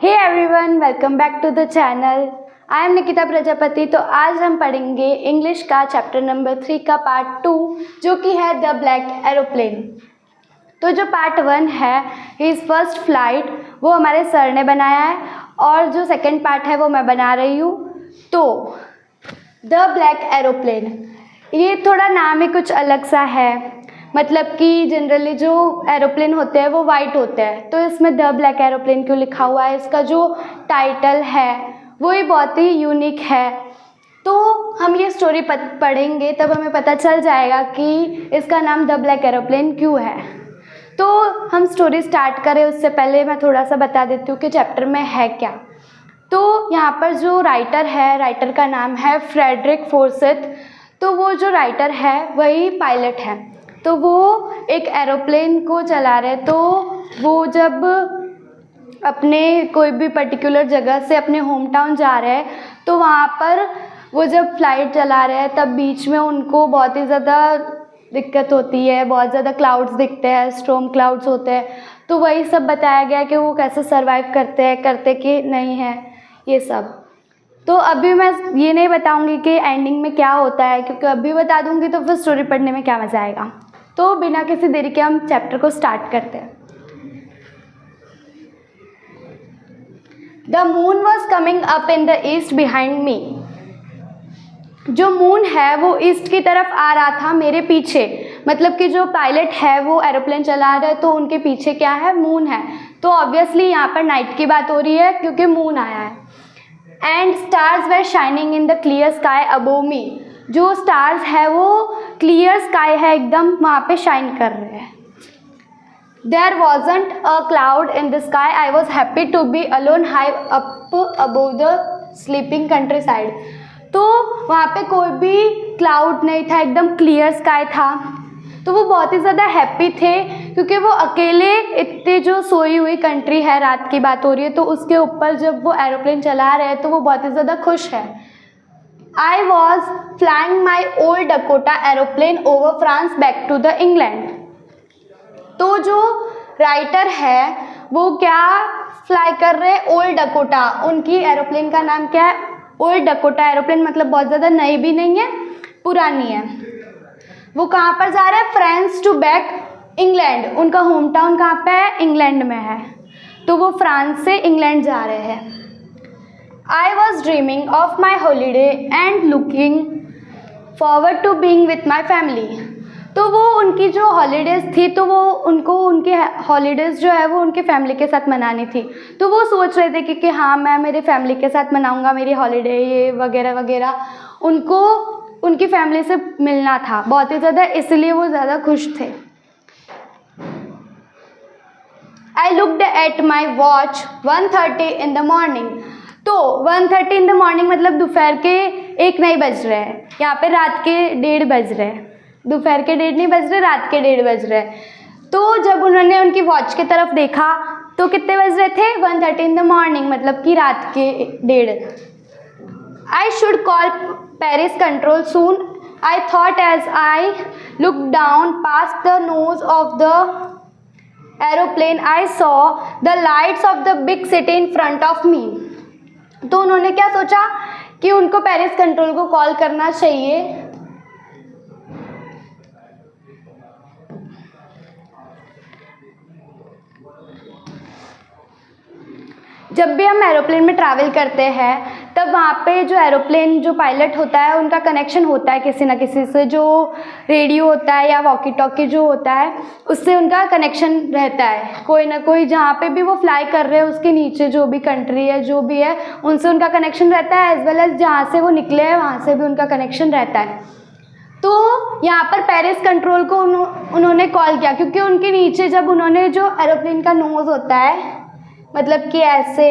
Hey everyone, welcome back to the channel. I am Nikita Prajapati. तो आज हम पढ़ेंगे इंग्लिश का चैप्टर नंबर 3 का पार्ट 2 जो कि है द ब्लैक एरोप्लेन। तो जो पार्ट 1 है हिज फर्स्ट फ्लाइट वो हमारे सर ने बनाया है और जो सेकंड पार्ट है वो मैं बना रही हूँ। तो द ब्लैक एरोप्लेन ये थोड़ा नाम ही कुछ अलग सा है, मतलब कि जनरली जो एरोप्लेन होते हैं वो वाइट होते हैं, तो इसमें द ब्लैक एरोप्लेन क्यों लिखा हुआ है। इसका जो टाइटल है वो ही बहुत ही यूनिक है। तो हम ये स्टोरी पढ़ेंगे तब हमें पता चल जाएगा कि इसका नाम द ब्लैक एरोप्लेन क्यों है। तो हम स्टोरी स्टार्ट करें उससे पहले मैं थोड़ा सा बता देती हूँ कि चैप्टर में है क्या। तो यहाँ पर जो राइटर है, राइटर का नाम है फ्रेडरिक फोर्सिथ। तो वो जो राइटर है वही पायलट है। तो वो एक एरोप्लेन को चला रहे, तो वो जब अपने कोई भी पर्टिकुलर जगह से अपने होम टाउन जा रहे हैं तो वहाँ पर वो जब फ्लाइट चला रहे हैं तब बीच में उनको बहुत ही ज़्यादा दिक्कत होती है, बहुत ज़्यादा क्लाउड्स दिखते हैं, स्टॉर्म क्लाउड्स होते हैं। तो वही सब बताया गया कि वो कैसे सर्वाइव करते हैं, करते कि नहीं है ये सब। तो अभी मैं ये नहीं बताऊंगी कि एंडिंग में क्या होता है, क्योंकि अभी बता दूंगी तो फिर स्टोरी पढ़ने में क्या मज़ा आएगा। तो बिना किसी देरी के हम चैप्टर को स्टार्ट करते हैं। The moon was coming up in the east behind me. जो मून है वो ईस्ट की तरफ आ रहा था मेरे पीछे, मतलब कि जो पायलट है वो एरोप्लेन चला रहा है तो उनके पीछे क्या है, मून है। तो ऑब्वियसली यहाँ पर नाइट की बात हो रही है क्योंकि मून आया है। And stars were shining in the clear sky above me. जो स्टार्स है वो क्लियर स्काई है, एकदम वहाँ पे शाइन कर रहे हैं। There wasn't a cloud in the sky. I was happy to be alone high up above the sleeping countryside. तो वहाँ पे कोई भी क्लाउड नहीं था, एकदम क्लियर स्काई था। तो वो बहुत ही ज़्यादा हैप्पी थे क्योंकि वो अकेले इतने जो सोई हुई कंट्री है, रात की बात हो रही है, तो उसके ऊपर जब वो एरोप्लेन चला रहे हैं तो वो बहुत ही ज़्यादा खुश है। I was flying my old Dakota aeroplane over France back to the England. तो जो राइटर है वो क्या फ्लाई कर रहे हैं, ओल्ड डकोटा। उनकी एरोप्लेन का नाम क्या है, ओल्ड डकोटा एरोप्लेन, मतलब बहुत ज़्यादा नई भी नहीं है, पुरानी है। वो कहाँ पर जा रहे हैं, फ्रांस टू बैक इंग्लैंड। उनका होम टाउन कहाँ पे है, इंग्लैंड में है। तो वो फ्रांस से इंग्लैंड जा रहे हैं। I was dreaming of my holiday and looking forward to being with my family. तो वो उनकी जो हॉलीडेज़ थी तो वो उनको उनके हॉलीडेज़ जो है वो उनके फैमिली के साथ मनानी थी। तो वो सोच रहे थे कि हाँ मैं मेरे फैमिली के साथ मनाऊंगा मेरी हॉलीडे, ये वगैरह वगैरह। उनको उनकी फैमिली से मिलना था बहुत ही ज़्यादा, इसलिए वो ज़्यादा खुश थे। I looked at my watch 1:30 in the morning. तो 1:30 इन द मॉर्निंग मतलब दोपहर के 1 नहीं बज रहे हैं, यहाँ पे रात के 1:30 बज रहे हैं। दोपहर के 1:30 नहीं बज रहे, रात के 1:30 बज रहे हैं। तो जब उन्होंने उनकी वॉच की तरफ देखा तो कितने बज रहे थे, 1:30 इन द मॉर्निंग, मतलब कि रात के 1:30। I should call Paris control soon. I thought as I look down past the nose of the aeroplane I saw the lights of the big city in front of me. तो उन्होंने क्या सोचा कि उनको पेरिस कंट्रोल को call करना चाहिए। जब भी हम एरोप्लेन में ट्रैवल करते हैं तब वहाँ पे जो एरोप्लेन जो पायलट होता है उनका कनेक्शन होता है किसी ना किसी से, जो रेडियो होता है या वॉकी टॉकी जो होता है उससे उनका कनेक्शन रहता है। कोई ना कोई जहाँ पे भी वो फ्लाई कर रहे हैं उसके नीचे जो भी कंट्री है जो भी है उनसे उनका कनेक्शन रहता है, एज वेल एज जहाँ से वो निकले हैं वहाँ से भी उनका कनेक्शन रहता है। तो यहाँ पर पेरिस कंट्रोल को उन्होंने कॉल किया क्योंकि उनके नीचे जब उन्होंने जो एरोप्लेन का नोज़ होता है, मतलब कि ऐसे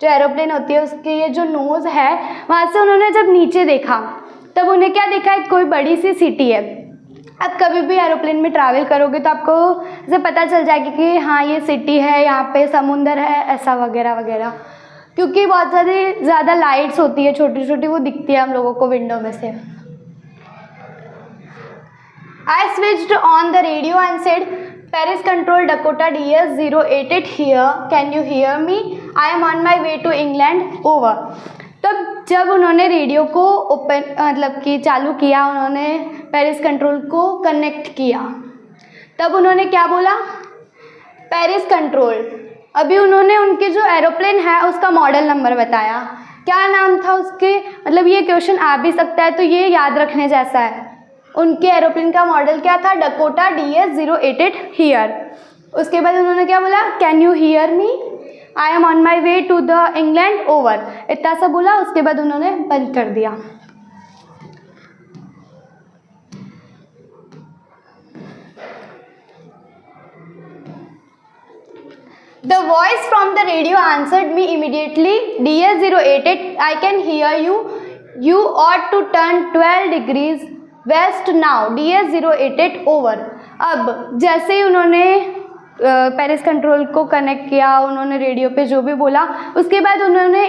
जो एरोप्लेन होती है उसके ये जो नोज़ है वहाँ से उन्होंने जब नीचे देखा तब उन्हें क्या देखा, एक कोई बड़ी सी सिटी है। अब कभी भी एरोप्लेन में ट्रैवल करोगे तो आपको ऐसे पता चल जाएगा कि हाँ ये सिटी है, यहाँ पे समुंदर है, ऐसा वगैरह वगैरह, क्योंकि बहुत ज़्यादा लाइट्स होती है छोटी छोटी, वो दिखती है हम लोगों को विंडो में से। I switched on the radio and said, Paris Control Dakota DS-088 here. Can you hear me? I am on my way to England. Over. तब जब उन्होंने रेडियो को ओपन मतलब कि चालू किया, उन्होंने पेरिस कंट्रोल को कनेक्ट किया, तब उन्होंने क्या बोला? Paris control. अभी उन्होंने उनके जो एरोप्लेन है उसका मॉडल नंबर बताया। क्या नाम था उसके? मतलब ये क्वेश्चन आ भी सकता है, तो ये याद रखने जैसा है। उनके एरोप्लेन का मॉडल क्या था? Dakota DS-088 here. उसके बाद उन्होंने क्या बोला? Can you hear me? I am on my way to the England. Over. इतना सा बोला, उसके बाद उन्होंने बंद कर दिया। The voice from the radio answered me immediately. DS-088, I can hear you. You ought to turn 12 degrees west now. DS-088 over. अब जैसे ही उन्होंने पेरिस कंट्रोल को कनेक्ट किया, उन्होंने रेडियो पे जो भी बोला, उसके बाद उन्होंने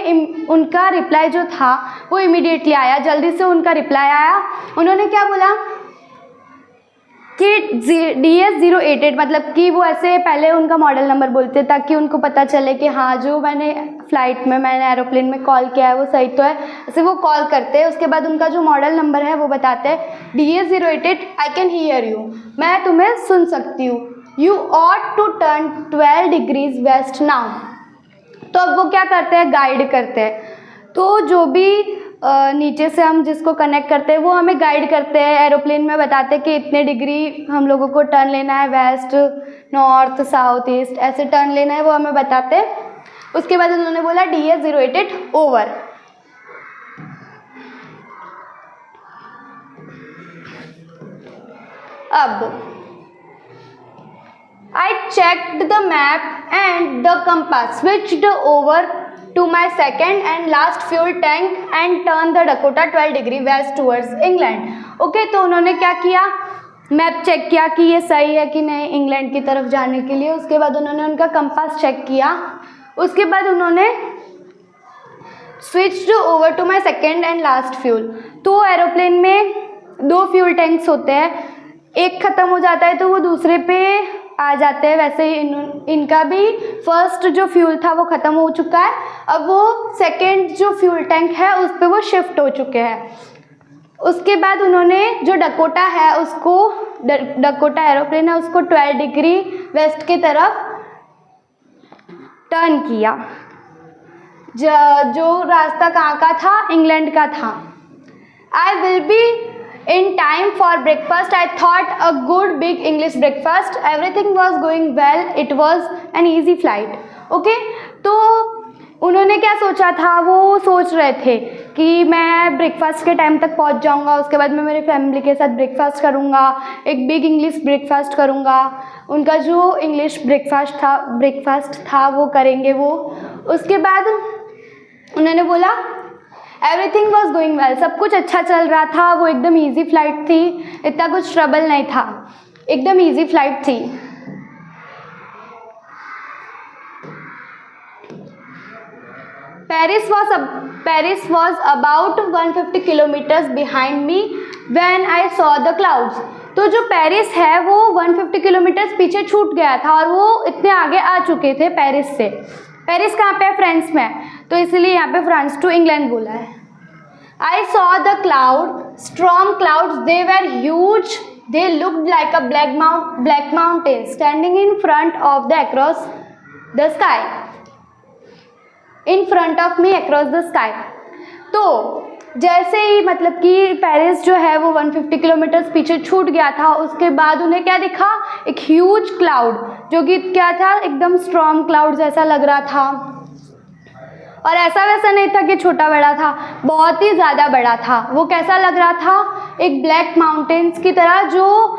उनका रिप्लाई जो था वो इमीडिएटली आया, जल्दी से उनका रिप्लाई आया। उन्होंने क्या बोला कि DS-088 मतलब कि वो ऐसे पहले उनका मॉडल नंबर बोलते ताकि उनको पता चले कि हाँ जो मैंने फ़्लाइट में मैंने एरोप्लेन में कॉल किया है वो सही तो है, ऐसे वो कॉल करते हैं। उसके बाद उनका जो मॉडल नंबर है वो बताते हैं DS-088 I can hear you, मैं तुम्हें सुन सकती हूँ। You ought to turn 12 degrees west now. तो अब वो क्या करते हैं? गाइड करते हैं। तो जो भी नीचे से हम जिसको कनेक्ट करते हैं वो हमें गाइड करते हैं, एरोप्लेन में बताते हैं कि इतने डिग्री हम लोगों को टर्न लेना है, वेस्ट, नॉर्थ, साउथ, ईस्ट, ऐसे टर्न लेना है, वो हमें बताते हैं। उसके बाद उन्होंने बोला DS-088 ओवर। अब I checked the map and the compass, switched over to my second and last fuel tank and turned the Dakota 12 degree west towards England. Okay, तो उन्होंने क्या किया? मैप चेक किया कि ये सही है कि नहीं इंग्लैंड की तरफ जाने के लिए। उसके बाद उन्होंने उनका कंपास चेक किया। उसके बाद उन्होंने switched over to my second and last fuel. तो एरोप्लेन में 2 फ्यूल टैंक्स होते हैं, एक ख़त्म हो जाता है तो वो दूसरे पे आ जाते हैं। वैसे ही इनका भी फर्स्ट जो फ्यूल था वो ख़त्म हो चुका है, अब वो सेकेंड जो फ्यूल टैंक है उस पर वो शिफ्ट हो चुके हैं। उसके बाद उन्होंने जो डकोटा है उसको, डकोटा एरोप्लेन है उसको 12 डिग्री वेस्ट की तरफ टर्न किया। जो रास्ता कहाँ का था? इंग्लैंड का था। I will be in time for breakfast. I thought a good big English breakfast. Everything was going well. It was an easy flight. Okay, तो उन्होंने क्या सोचा था? वो सोच रहे थे कि मैं ब्रेकफास्ट के टाइम तक पहुंच जाऊंगा, उसके बाद मैं मेरी फैमिली के साथ ब्रेकफास्ट करूंगा, एक बिग इंग्लिश ब्रेकफास्ट करूंगा। उनका जो इंग्लिश ब्रेकफास्ट था वो करेंगे वो। उसके बाद उन्होंने बोला एवरीथिंग वॉज गोइंग वेल, सब कुछ अच्छा चल रहा था। वो एकदम ईजी फ्लाइट थी, इतना कुछ ट्रबल नहीं था, एकदम ईजी फ्लाइट थी। Paris was about 150 kilometers behind me when I saw the clouds. तो जो पेरिस है वो 150 किलोमीटर्स पीछे छूट गया था और वो इतने आगे आ चुके थे पेरिस से। पेरिस कहाँ पे है? फ्रांस में, तो इसलिए यहाँ पे फ्रांस टू इंग्लैंड बोला है। I saw the storm clouds. They were huge. They looked like a black mountain standing in front of the across the sky. In front of me across the sky. तो जैसे ही मतलब कि Paris जो है वो 150 kilometres पीछे छूट गया था, उसके बाद उन्हें क्या दिखा? एक ह्यूज क्लाउड, जो कि क्या था? एकदम स्टॉर्म क्लाउड जैसा लग रहा था। और ऐसा वैसा नहीं था कि छोटा बड़ा था, बहुत ही ज़्यादा बड़ा था। वो कैसा लग रहा था? एक ब्लैक माउंटेन्स की तरह जो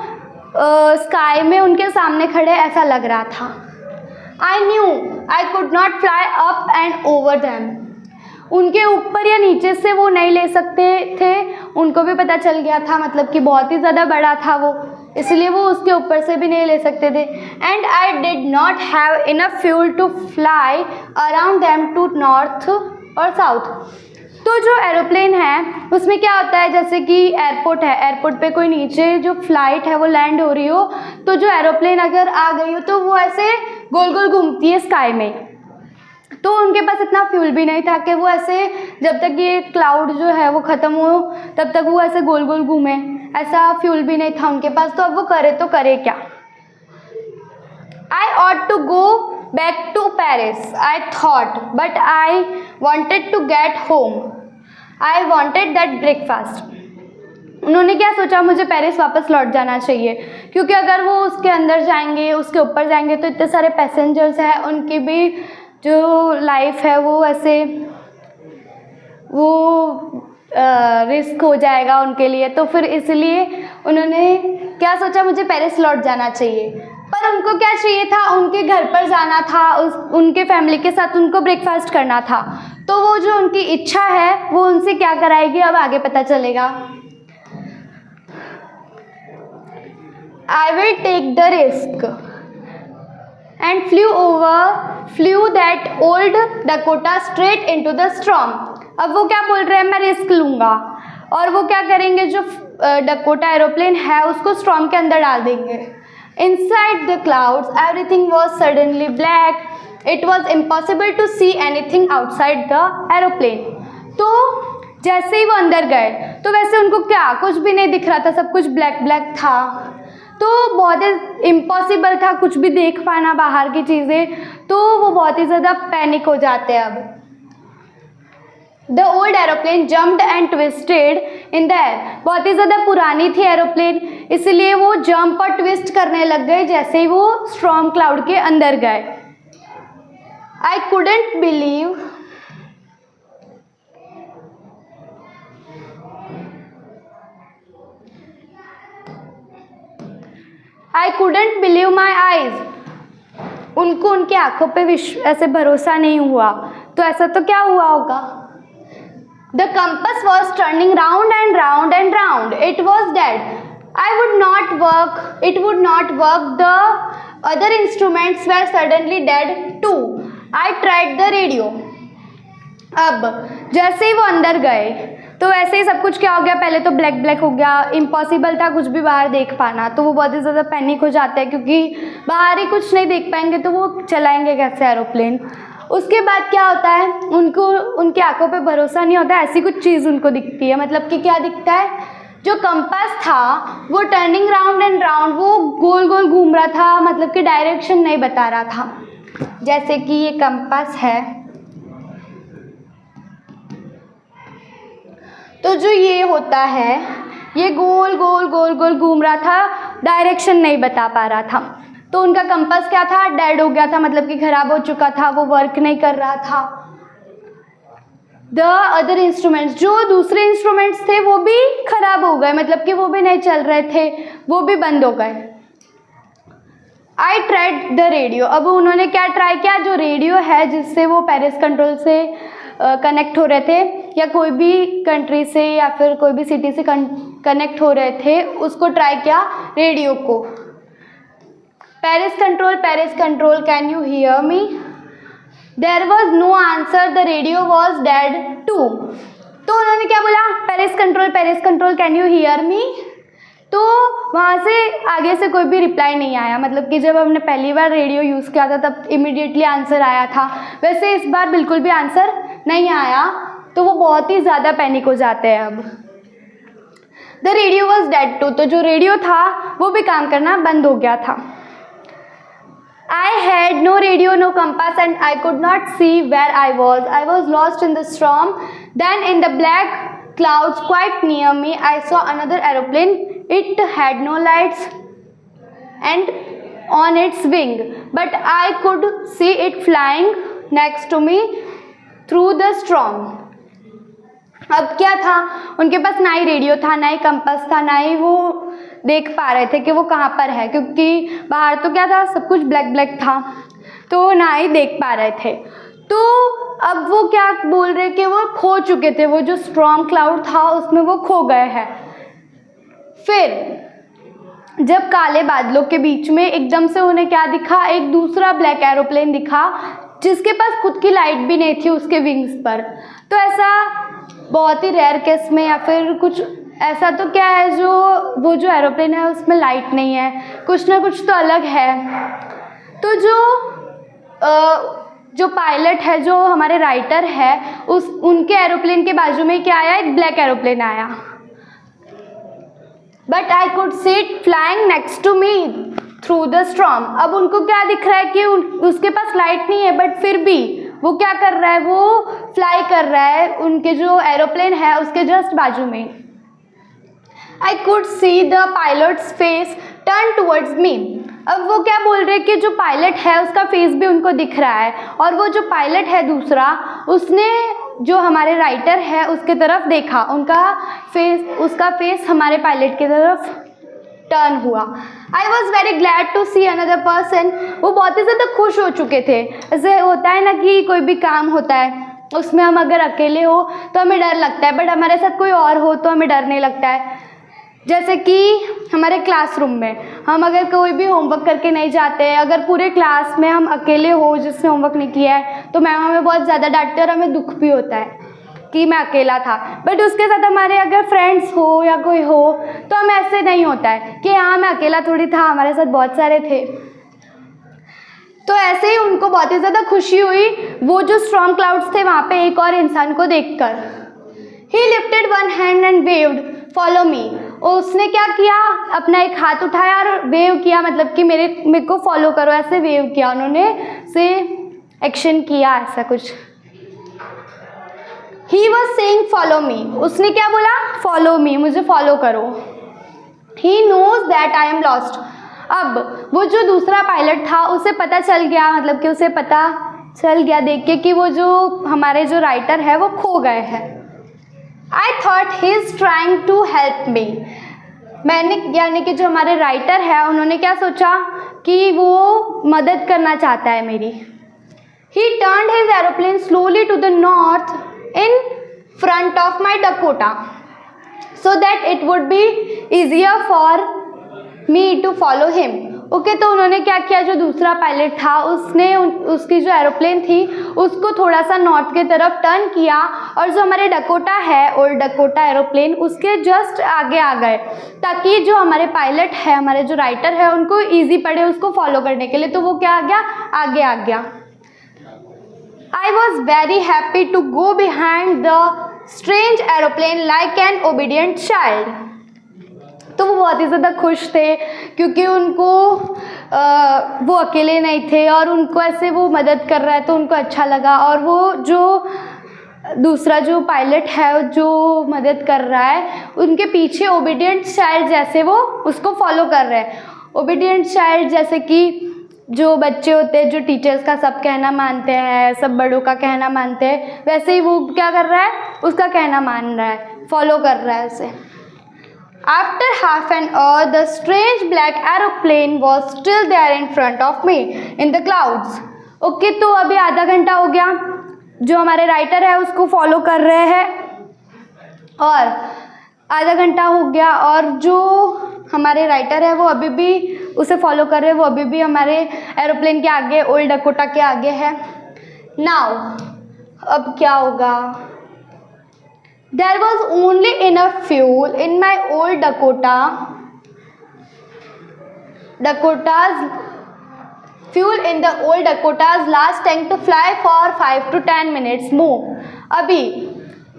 स्काई में उनके सामने खड़े, ऐसा लग रहा था। I knew I could not fly up and over them. उनके ऊपर या नीचे से वो नहीं ले सकते थे, उनको भी पता चल गया था, मतलब कि बहुत ही ज़्यादा बड़ा था वो, इसलिए वो उसके ऊपर से भी नहीं ले सकते थे। And I did not have enough fuel to fly around them to north और साउथ। तो जो एरोप्लेन है उसमें क्या होता है, जैसे कि एयरपोर्ट है, एयरपोर्ट पे कोई नीचे जो फ्लाइट है वो लैंड हो रही हो, तो जो एरोप्लेन अगर आ गई हो तो वो ऐसे गोल गोल घूमती है स्काई में। तो उनके पास इतना फ्यूल भी नहीं था कि वो ऐसे जब तक ये क्लाउड जो है वो ख़त्म हो तब तक वो ऐसे गोल गोल घूमे, ऐसा फ्यूल भी नहीं था उनके पास। तो अब वो करे तो करे क्या। I ought to go back to Paris, I thought, but I wanted to get home. I wanted that breakfast. उन्होंने क्या सोचा, मुझे पेरिस वापस लौट जाना चाहिए, क्योंकि अगर वो उसके अंदर जाएंगे, उसके ऊपर जाएंगे तो इतने सारे पैसेंजर्स हैं, उनकी भी जो लाइफ है वो ऐसे वो रिस्क हो जाएगा उनके लिए। तो फिर इसलिए उन्होंने क्या सोचा, मुझे पेरिस लौट जाना चाहिए। पर उनको क्या चाहिए था, उनके घर पर जाना था, उनके फैमिली के साथ उनको ब्रेकफास्ट करना था। तो वो जो उनकी इच्छा है वो उनसे क्या कराएगी, अब आगे पता चलेगा। I will take the risk and flew that old Dakota straight into the storm. अब वो क्या बोल रहे हैं, मैं रिस्क लूँगा, और वो क्या करेंगे, जो डकोटा एरोप्लेन है उसको स्टॉर्म के अंदर डाल देंगे। Inside the clouds, everything was suddenly black. It was impossible to see anything outside the aeroplane. तो जैसे ही वो अंदर गए तो वैसे उनको क्या कुछ भी नहीं दिख रहा था, सब कुछ ब्लैक ब्लैक था। तो बहुत ही इम्पॉसिबल था कुछ भी देख पाना बाहर की चीज़ें। तो वो बहुत ही ज़्यादा पैनिक हो जाते हैं। अब The old aeroplane jumped and twisted in the air. बहुत ही ज़्यादा पुरानी थी एरोप्लेन, इसलिए वो जंप और ट्विस्ट करने लग गए जैसे ही वो स्टॉर्म क्लाउड के अंदर गए। I couldn't believe my eyes. उनको उनकी आंखों पे ऐसे भरोसा नहीं हुआ। तो ऐसा तो क्या हुआ होगा। The compass was turning round and round and round. It was dead. It would not work. The other instruments were suddenly dead too. I tried the radio. अब जैसे ही वो अंदर गए तो वैसे ही सब कुछ क्या हो गया, पहले तो ब्लैक ब्लैक हो गया, इम्पॉसिबल था कुछ भी बाहर देख पाना। तो वो बहुत ही ज़्यादा पैनिक हो जाते हैं, क्योंकि बाहर ही कुछ नहीं देख पाएंगे तो वो चलाएंगे कैसे एरोप्लेन। उसके बाद क्या होता है, उनको उनकी आंखों पे भरोसा नहीं होता, ऐसी कुछ चीज़ उनको दिखती है। मतलब कि क्या दिखता है, जो कंपास था वो टर्निंग राउंड एंड राउंड, वो गोल गोल घूम रहा था, मतलब कि डायरेक्शन नहीं बता रहा था। जैसे कि ये कंपास है, तो जो ये होता है ये गोल गोल गोल गोल घूम रहा था, डायरेक्शन नहीं बता पा रहा था। तो उनका कंपास क्या था, डेड हो गया था, मतलब कि ख़राब हो चुका था, वो वर्क नहीं कर रहा था। द अदर इंस्ट्रूमेंट्स, जो दूसरे इंस्ट्रूमेंट्स थे वो भी ख़राब हो गए, मतलब कि वो भी नहीं चल रहे थे, वो भी बंद हो गए। आई ट्राइड द रेडियो, अब उन्होंने क्या ट्राई किया, जो रेडियो है जिससे वो पेरिस कंट्रोल से कनेक्ट हो रहे थे, या कोई भी कंट्री से या फिर कोई भी सिटी से कनेक्ट हो रहे थे, उसको ट्राई किया, रेडियो को। Paris control, can you hear me? There was no answer, the radio was dead too. तो उन्होंने क्या बोला, Paris control, can you hear me? तो वहाँ से आगे से कोई भी रिप्लाई नहीं आया। मतलब कि जब हमने पहली बार रेडियो यूज़ किया था तब इमीडिएटली आंसर आया था, वैसे इस बार बिल्कुल भी आंसर नहीं आया। तो वो बहुत ही ज़्यादा पैनिक हो जाते हैं। अब the radio was dead too, तो जो रेडियो था वो भी काम करना बंद हो गया था। I had no radio, no compass, and I could not see where I was. I was lost in the storm. Then in the black clouds quite near me, I saw another aeroplane. It had no lights and on its wing, but I could see it flying next to me through the storm. अब क्या था, उनके पास ना ही radio था, ना ही compass था, ना ही वो देख पा रहे थे कि वो कहाँ पर है, क्योंकि बाहर तो क्या था, सब कुछ ब्लैक ब्लैक था, तो ना ही देख पा रहे थे। तो अब वो क्या बोल रहे कि वो खो चुके थे, वो जो स्टॉर्म क्लाउड था उसमें वो खो गए हैं। फिर जब काले बादलों के बीच में एकदम से उन्हें क्या दिखा, एक दूसरा ब्लैक एरोप्लेन दिखा, जिसके पास खुद की लाइट भी नहीं थी उसके विंग्स पर। तो ऐसा बहुत ही रेयर केस में या फिर कुछ ऐसा तो क्या है जो वो जो एरोप्लेन है उसमें लाइट नहीं है, कुछ ना कुछ तो अलग है। तो जो पायलट है, जो हमारे राइटर है, उनके एरोप्लेन के बाजू में क्या आया, एक ब्लैक एरोप्लेन आया। But I could see it flying next to me through the storm. अब उनको क्या दिख रहा है कि उसके पास लाइट नहीं है, बट फिर भी वो क्या कर रहा है, वो फ्लाई कर रहा है उनके जो एरोप्लेन है उसके जस्ट बाजू में। आई could see the pilots face turn towards me. अब वो क्या बोल रहे हैं कि जो पायलट है उसका फेस भी उनको दिख रहा है, और वो जो पायलट है दूसरा, उसने जो हमारे राइटर है उसके तरफ देखा, उसका फेस हमारे पायलट की तरफ टर्न हुआ। I was very glad to see another person. वो बहुत ही ज़्यादा खुश हो चुके थे। ऐसे होता है ना कि कोई भी काम होता है उसमें हम अगर अकेले हो तो हमें डर लगता है, बट हमारे साथ कोई और हो तो हमें डर नहीं लगता है। जैसे कि हमारे क्लासरूम में हम अगर कोई भी होमवर्क करके नहीं जाते हैं, अगर पूरे क्लास में हम अकेले हो जिसने होमवर्क नहीं किया है, तो मैम हमें बहुत ज़्यादा डांटते हैं और हमें दुख भी होता है कि मैं अकेला था। बट उसके साथ हमारे अगर फ्रेंड्स हो या कोई हो तो हमें ऐसे नहीं होता है कि हाँ मैं अकेला थोड़ी था, हमारे साथ बहुत सारे थे। तो ऐसे ही उनको बहुत ही ज़्यादा खुशी हुई वो जो स्टॉर्म क्लाउड्स थे वहाँ पे एक और इंसान को देखकर। ही lifted one hand and waived follow me. और उसने क्या किया, अपना एक हाथ उठाया और वेव किया, मतलब कि मेरे को फॉलो करो, ऐसे वेव किया उन्होंने, से एक्शन किया ऐसा कुछ। He was saying follow me. उसने क्या बोला, फॉलो मी, मुझे फॉलो करो। He knows that I am lost. अब वो जो दूसरा पायलट था उसे पता चल गया, मतलब कि उसे पता चल गया देख के कि वो जो हमारे जो राइटर है वो खो गए हैं। I thought he is trying to help me. मैंने यानी कि जो हमारे राइटर है उन्होंने क्या सोचा कि वो मदद करना चाहता है मेरी। He turned his aeroplane slowly to the north in front of my Dakota so that it would be easier for me to follow him. Okay, तो उन्होंने क्या किया, जो दूसरा पायलट था उसने उसकी जो एरोप्लेन थी उसको थोड़ा सा नॉर्थ की तरफ टर्न किया, और जो हमारे डकोटा है, ओल्ड डकोटा एरोप्लेन, उसके जस्ट आगे आ गए, ताकि जो हमारे पायलट है, हमारे जो राइटर है, उनको इजी पड़े उसको फॉलो करने के लिए। तो वो क्या आ गया, आगे आ गया। I was very happy to go behind the strange aeroplane like an obedient child. तो वो बहुत ही ज़्यादा खुश थे क्योंकि उनको वो अकेले नहीं थे और उनको ऐसे वो मदद कर रहा है तो उनको अच्छा लगा। और वो जो दूसरा जो पायलट है जो मदद कर रहा है उनके पीछे ओबीडियंट चाइल्ड जैसे वो उसको फॉलो कर रहे हैं। ओबीडियंट चाइल्ड जैसे कि जो बच्चे होते हैं जो टीचर्स का सब कहना मानते हैं, सब बड़ों का कहना मानते हैं, वैसे ही वो क्या कर रहा है, उसका कहना मान रहा है, फॉलो कर रहा है उसे। After half an hour, the strange black aeroplane was still there in front of me in the clouds. Okay, तो अभी आधा घंटा हो गया, जो हमारे राइटर है उसको फॉलो कर रहे हैं, और आधा घंटा हो गया और जो हमारे राइटर है वो अभी भी उसे फॉलो कर रहे हैं, वो अभी भी हमारे एरोप्लेन के आगे, ओल्ड डकोटा के आगे है। नाउ अब क्या होगा, There was only enough fuel in my old fuel in the old Dakota's last tank to fly for 5 to 10 minutes more. अभी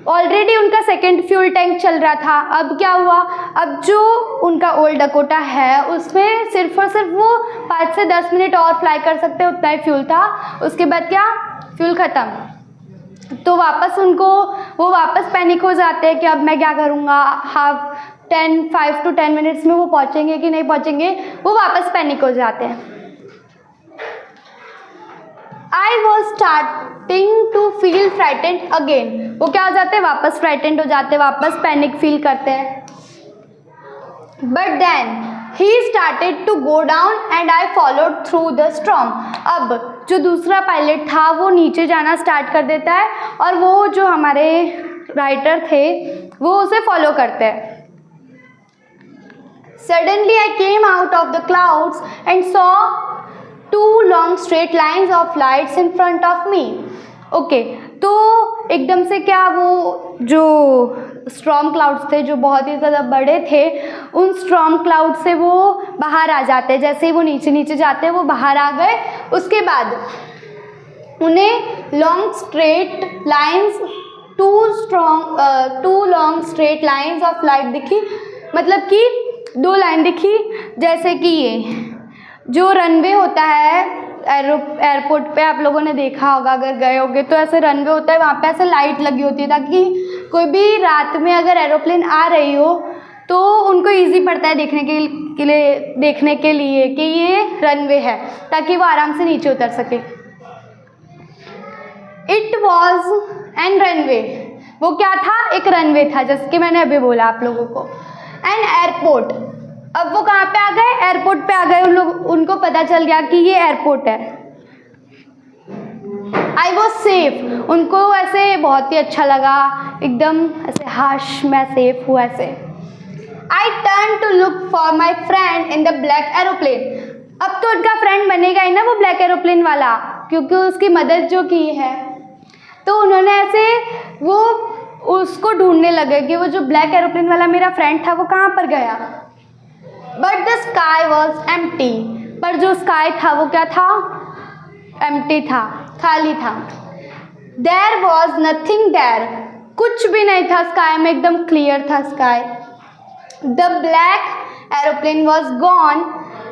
ऑलरेडी उनका सेकेंड फ्यूल टैंक चल रहा था। अब क्या हुआ, अब जो उनका ओल्ड डकोटा है उसमें सिर्फ और सिर्फ वो 5 से 10 मिनट और फ्लाई कर सकते, उतना ही फ्यूल था। उसके बाद क्या, फ्यूल ख़त्म। तो वो वापस पैनिक हो जाते हैं कि अब मैं क्या करूँगा, 5 to 10 मिनट्स में वो पहुँचेंगे कि नहीं पहुँचेंगे, वो वापस पैनिक हो जाते हैं। I was starting to feel frightened again. वो क्या हो जाते हैं, वापस फ्राइटेंड हो जाते हैं, वापस पैनिक फील करते हैं। But then he started to go down and I followed through the storm. अब जो दूसरा पायलट था वो नीचे जाना स्टार्ट कर देता है और वो जो हमारे राइटर थे वो उसे फॉलो करते हैं। Suddenly I came out of the clouds and saw 2 long straight lines of lights in front of me. Okay, तो एकदम से क्या वो जो स्टॉर्म क्लाउड्स थे जो बहुत ही ज़्यादा बड़े थे, उन स्टॉर्म क्लाउड से वो बाहर आ जाते हैं। जैसे ही वो नीचे नीचे जाते हैं वो बाहर आ गए। उसके बाद उन्हें long straight lines, 2 long straight lines of light दिखी, मतलब कि 2 लाइन दिखी। जैसे कि ये जो रनवे होता है एयरपोर्ट पे, आप लोगों ने देखा होगा अगर गए होगे तो, ऐसे रनवे होता है, वहाँ पे ऐसे लाइट लगी होती है ताकि कोई भी रात में अगर एरोप्लेन आ रही हो तो उनको इजी पड़ता है देखने के लिए कि ये रनवे है, ताकि वो आराम से नीचे उतर सके। इट वॉज एन रनवे, वो क्या था? एक रनवे था, जैसे कि मैंने अभी बोला आप लोगों को। एन एयरपोर्ट, अब वो कहाँ पे आ गए? एयरपोर्ट पे आ गए। उनको पता चल गया कि ये एयरपोर्ट है। आई वॉज सेफ, उनको ऐसे बहुत ही अच्छा लगा, एकदम ऐसे हाश मैं सेफ हूँ ऐसे। I turn to look for my friend in the black aeroplane, अब तो उनका फ्रेंड बनेगा ही ना वो ब्लैक एरोप्लेन वाला, क्योंकि उसकी मदद जो की है। तो उन्होंने ऐसे वो उसको ढूंढने लगे कि वो जो ब्लैक एरोप्लेन वाला मेरा फ्रेंड था वो कहाँ पर गया। But the sky was empty, पर जो स्काई था वो क्या था? एम्प्टी था, खाली था। देयर वॉज नथिंग देयर, कुछ भी नहीं था स्काई में, एकदम क्लियर था sky. The black aeroplane was gone,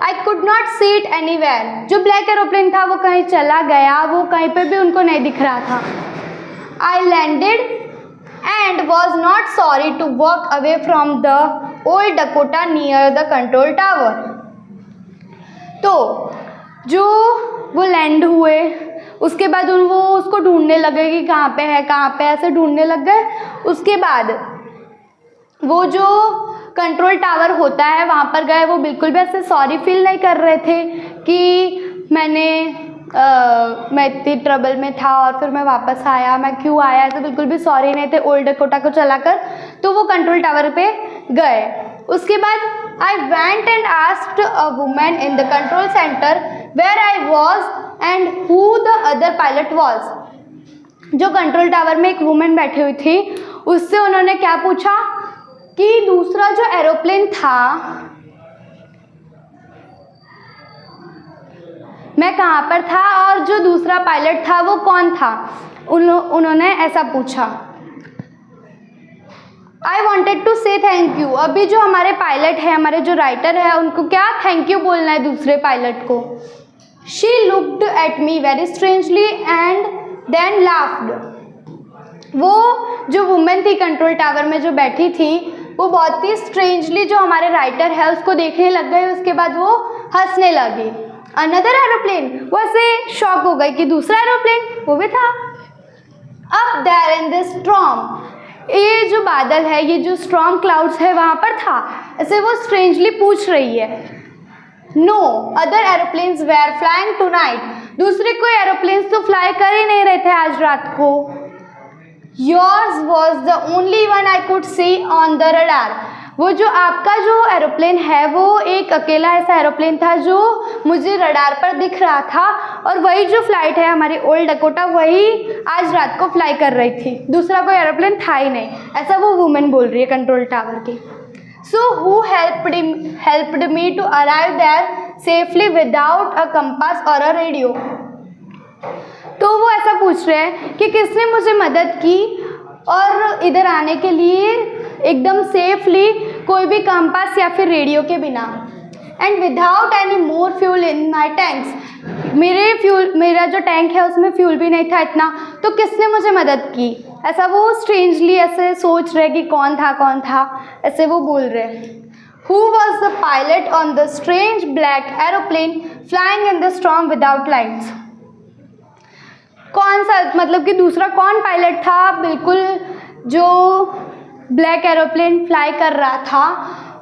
I could not see it anywhere, जो ब्लैक एरोप्लेन था वो कहीं चला गया, वो कहीं पे भी उनको नहीं दिख रहा था। I landed and was not sorry to walk away from the old Dakota near the control tower. तो जो वो लैंड हुए उसके बाद वो उसको ढूंढने लगे कि कहाँ पे है, कहाँ पे, ऐसे ढूंढने लग गए। उसके बाद वो जो कंट्रोल टावर होता है वहाँ पर गए, वो बिल्कुल भी ऐसे सॉरी फील नहीं कर रहे थे कि मैं इतनी ट्रबल में था और फिर मैं वापस आया, मैं क्यों आया, ऐसे बिल्कुल भी सॉरी नहीं थे ओल्ड डकोटा को चलाकर। तो वो कंट्रोल टावर पे गए। उसके बाद I went and asked a woman in the control centre where I was and who the other pilot was. जो कंट्रोल टावर में एक वुमन बैठी हुई थी, उससे उन्होंने क्या पूछा कि दूसरा जो एरोप्लेन था मैं कहाँ पर था और जो दूसरा पायलट था वो कौन था। उन्होंने ऐसा पूछा। आई वॉन्टेड टू से थैंक यू, अभी जो हमारे पायलट है, हमारे जो राइटर है, उनको क्या थैंक यू बोलना है दूसरे पायलट को। She looked at me very strangely and then laughed, वो जो वुमेन थी कंट्रोल टावर में जो बैठी थी वो बहुत ही स्ट्रेंजली जो हमारे राइटर है उसको देखने लग गई। उसके बाद वो हंसने लगी। अनदर एरोप्लेन, वो ऐसे शॉक हो गई कि दूसरा एरोप्लेन वो भी था। अब देयर इन दिस स्टॉर्म, ये जो बादल है, ये जो स्टॉर्म क्लाउड्स है वहाँ पर था। ऐसे वो स्ट्रेंजली पूछ रही है। No other aeroplanes were flying tonight, दूसरे कोई एरोप्लेन्स तो फ्लाई कर ही नहीं रहे थे आज रात को। Yours was the only one I could C on the radar, वो जो आपका जो एरोप्लेन है वो एक अकेला ऐसा एरोप्लेन था जो मुझे रडार पर दिख रहा था, और वही जो फ्लाइट है हमारी ओल्ड डकोटा वही आज रात को फ्लाई कर रही थी, दूसरा कोई एरोप्लेन था ही नहीं, ऐसा वो वुमेन बोल रही है कंट्रोल टावर की। So who helped me to arrive there safely without a compass और अ रेडियो। तो वो ऐसा पूछ रहे हैं कि किसने मुझे मदद की और इधर आने के लिए एकदम सेफली, कोई भी कंपास या फिर रेडियो के बिना। And without any more fuel in my tanks, मेरा जो टैंक है उसमें फ्यूल भी नहीं था इतना, तो किसने मुझे मदद की। ऐसा वो स्ट्रेंजली ऐसे सोच रहे कि कौन था, ऐसे वो बोल रहे। Who was the pilot on the strange black aeroplane flying in the storm without lights? कौन सा, मतलब कि दूसरा कौन पायलट था बिल्कुल जो ब्लैक एरोप्लेन फ्लाई कर रहा था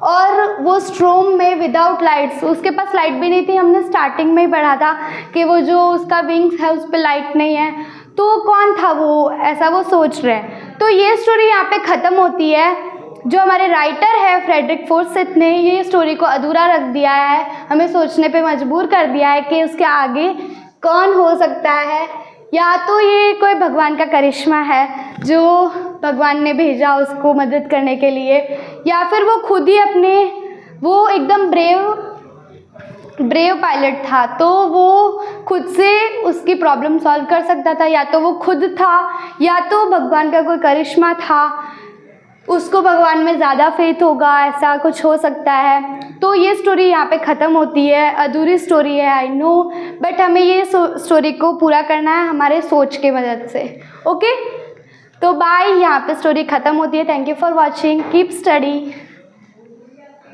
और वो स्ट्रोम में विदाउट लाइट्स, उसके पास लाइट भी नहीं थी। हमने स्टार्टिंग में ही पढ़ा था कि वो जो उसका विंग्स है उस पर लाइट नहीं है, तो कौन था वो, ऐसा वो सोच रहे हैं। तो ये स्टोरी यहाँ पे ख़त्म होती है। जो हमारे राइटर है फ्रेडरिक फोर्सिथ ने ये स्टोरी को अधूरा रख दिया है, हमें सोचने पे मजबूर कर दिया है कि उसके आगे कौन हो सकता है। या तो ये कोई भगवान का करिश्मा है जो भगवान ने भेजा उसको मदद करने के लिए, या फिर वो खुद ही वो एकदम ब्रेव पायलट था, तो वो खुद से उसकी प्रॉब्लम सॉल्व कर सकता था। या तो वो खुद था, या तो भगवान का कोई करिश्मा था, उसको भगवान में ज़्यादा फेथ होगा, ऐसा कुछ हो सकता है। तो ये स्टोरी यहाँ पे ख़त्म होती है, अधूरी स्टोरी है आई नो, बट हमें ये स्टोरी को पूरा करना है हमारे सोच के मदद से। ओके, तो बाय, यहाँ पे स्टोरी ख़त्म होती है। Thank you for watching, keep study.